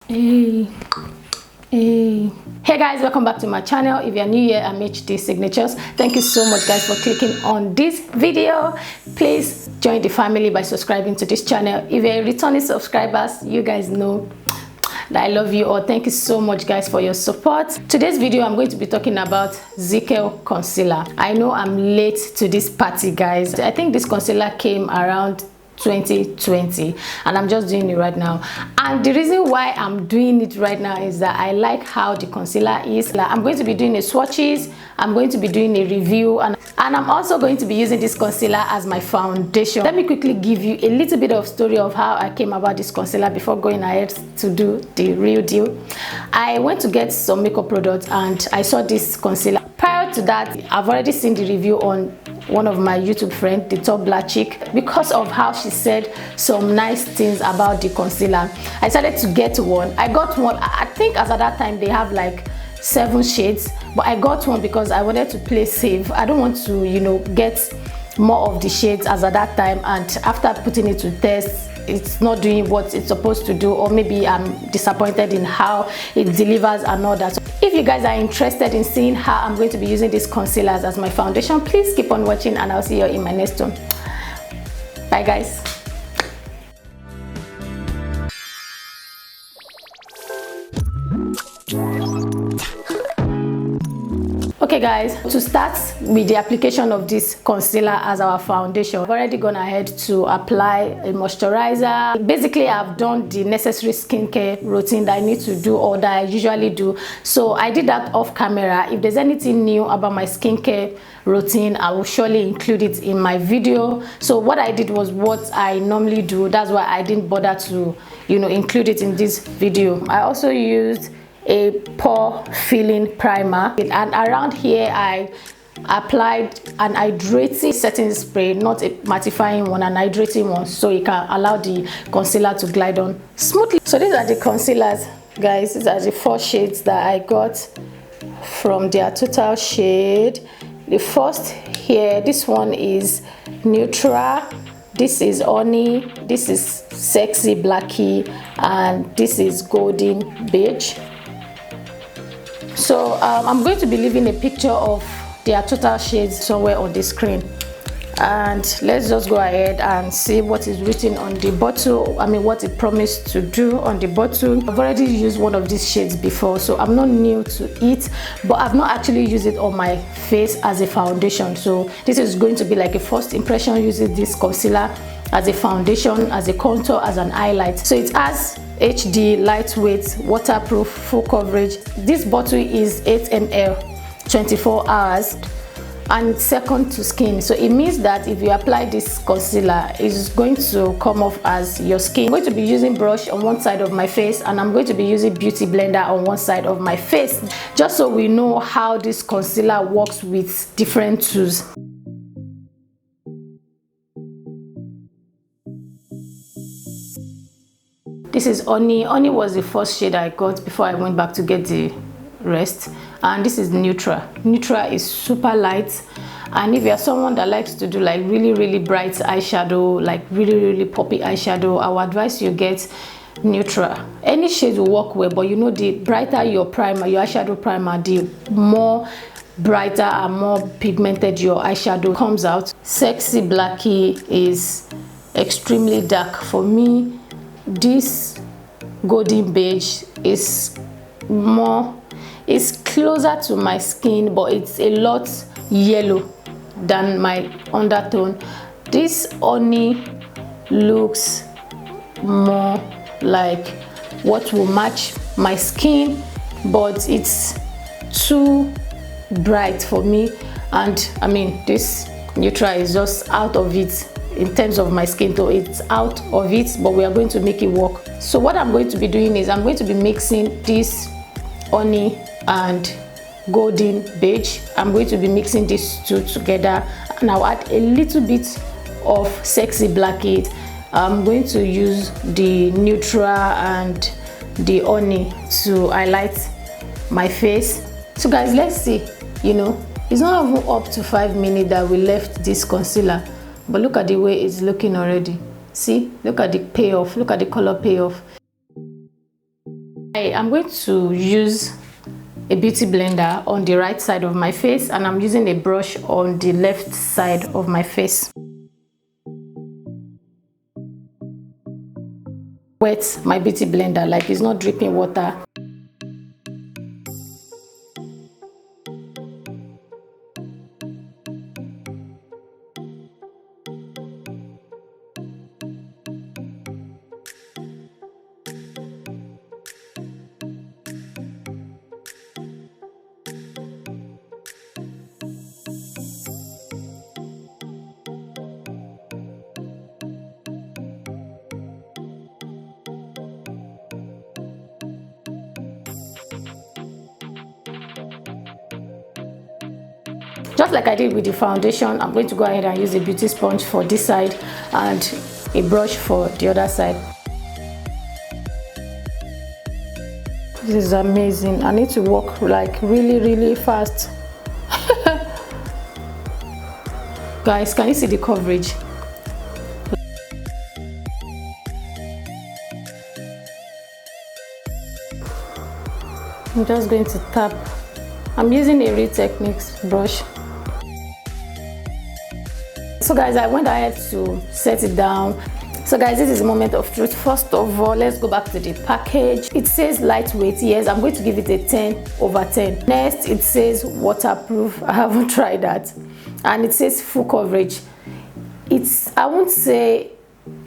Hey guys, welcome back to my channel. If you're new here, I'm HDSIGNATURES. Thank you so much guys for clicking on this video. Please join the family by subscribing to this channel. If you're returning subscribers, you guys know that I love you all. Thank you so much guys for your support. Today's video I'm going to be talking about ZIKEL concealer. I know I'm late to this party guys. I think this concealer came around 2020 and I'm just doing it right now, and the reason why I'm doing it right now is that I like how the concealer is. I'm going to be doing a swatches, I'm going to be doing a review, and I'm also going to be using this concealer as my foundation. Let me quickly give you a little bit of story of how I came about this concealer before going ahead to do the real deal. I went to get some makeup products and I saw this concealer. Prior to that, I've already seen the review on one of my YouTube friends, the top black chick, because of how she said some nice things about the concealer. I decided to get one. I got one. I think as at that time they have like 7 shades, but I got one because I wanted to play safe. I don't want to, you know, get more of the shades as at that time, and after putting it to test, it's not doing what it's supposed to do, or maybe I'm disappointed in how it delivers and all that. So if you guys are interested in seeing how I'm going to be using these concealers as my foundation, please keep on watching and I'll see you in my next one. Bye guys. Okay guys, to start with the application of this concealer as our foundation, I've already gone ahead to apply a moisturizer. Basically, I've done the necessary skincare routine that I need to do, or that I usually do. So I did that off camera. If there's anything new about my skincare routine, I will surely include it in my video. So what I did was what I normally do. That's why I didn't bother to, you know, include it in this video. I also used a pore filling primer, and around here I applied an hydrating setting spray, not a mattifying one, an hydrating one, so it can allow the concealer to glide on smoothly. So these are the concealers guys. These are the 4 shades that I got from their total shade. The first here, this one is neutral, this is honey, this is sexy blacky, and this is golden beige. So I'm going to be leaving a picture of their total shades somewhere on the screen, and let's just go ahead and see what is written on the bottle. I mean, what it promised to do on the bottle. I've already used one of these shades before, so I'm not new to it, but I've not actually used it on my face as a foundation. So this is going to be like a first impression using this concealer as a foundation, as a contour, as an highlight. So it has HD, lightweight, waterproof, full coverage. This bottle is 8 ml, 24 hours, and second to skin. So it means that if you apply this concealer, it's going to come off as your skin. I'm going to be using brush on one side of my face, and I'm going to be using beauty blender on one side of my face, just so we know how this concealer works with different tools. This is honey. Honey was the first shade I got before I went back to get the rest, and this is neutral. Neutral is super light, and if you're someone that likes to do like really bright eyeshadow, like really poppy eyeshadow, I would advise you get neutral. Any shade will work well, but you know, the brighter your primer, your eyeshadow primer, the more brighter and more pigmented your eyeshadow comes out. Sexy blacky is extremely dark for me. This golden beige is closer to my skin, but it's a lot yellow than my undertone. This honey looks more like what will match my skin, but it's too bright for me, and I mean, this neutral is just out of it. In terms of my skin tone, it's out of it, but we are going to make it work. So what I'm going to be doing is I'm going to be mixing this honey and golden beige. I'm going to be mixing these two together, and I'll add a little bit of sexy blackhead. I'm going to use the neutral and the honey to highlight my face. So guys, let's see. You know, it's not even up to 5 minutes that we left this concealer, but look at the way it's looking already. See, look at the payoff, look at the color payoff. I'm going to use a beauty blender on the right side of my face, and I'm using a brush on the left side of my face. Wet my beauty blender, like it's not dripping water. Just like I did with the foundation, I'm going to go ahead and use a beauty sponge for this side and a brush for the other side. This is amazing. I need to work like really fast. Guys, can you see the coverage? I'm just going to tap. I'm using a Real Techniques brush. So guys, I went ahead to set it down. So guys, this is a moment of truth. First of all, let's go back to the package. It says lightweight. Yes, I'm going to give it a 10/10. Next, it says waterproof. I haven't tried that. And it says full coverage. I won't say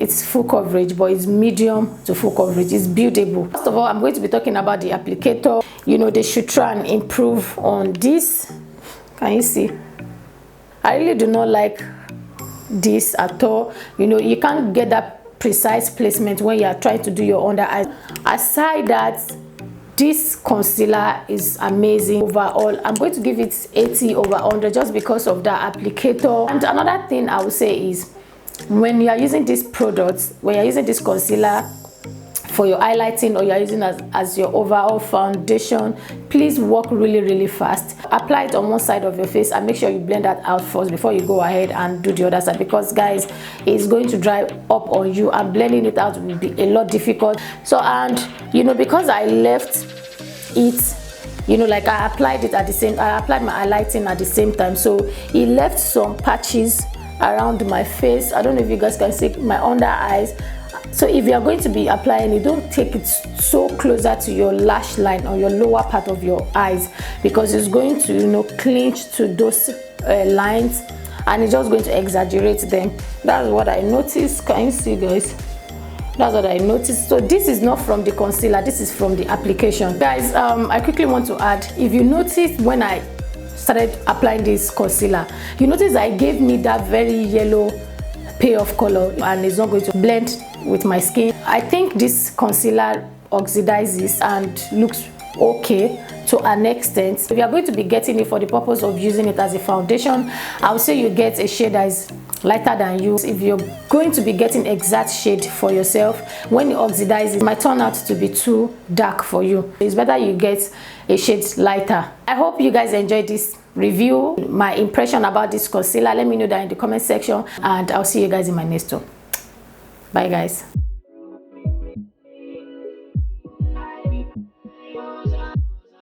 it's full coverage, but it's medium to full coverage. It's buildable. First of all, I'm going to be talking about the applicator. You know, they should try and improve on this. Can you see? I really do not like this at all. You know, you can't get that precise placement when you are trying to do your under eyes. Aside that, this concealer is amazing. Overall, I'm going to give it 80/100 just because of the applicator. And another thing I would say is, when you are using these products, when you're using this concealer for your highlighting, or you're using as your overall foundation, please work really fast. Apply it on one side of your face and make sure you blend that out first before you go ahead and do the other side, because guys, it's going to dry up on you and blending it out will be a lot difficult. So, and you know, because I left it, you know, like I applied it at the same, I applied my highlighting at the same time, so it left some patches around my face. I don't know if you guys can see my under eyes. So if you are going to be applying it, don't take it so closer to your lash line or your lower part of your eyes, because it's going to, you know, clinch to those lines, and it's just going to exaggerate them. That's what I noticed. Can you see, guys? That's what I noticed. So this is not from the concealer, this is from the application. Guys, I quickly want to add, if you noticed when I started applying this concealer, you notice I gave me that very yellow payoff color, and it's not going to blend with my skin. I think this concealer oxidizes and looks okay to an extent. If you are going to be getting it for the purpose of using it as a foundation, I would say you get a shade that is lighter than you. If you're going to be getting exact shade for yourself, when it oxidizes, it might turn out to be too dark for you. It's better you get a shade lighter. I hope you guys enjoyed this review, my impression about this concealer. Let me know that in the comment section, and I'll see you guys in my next one. Bye guys.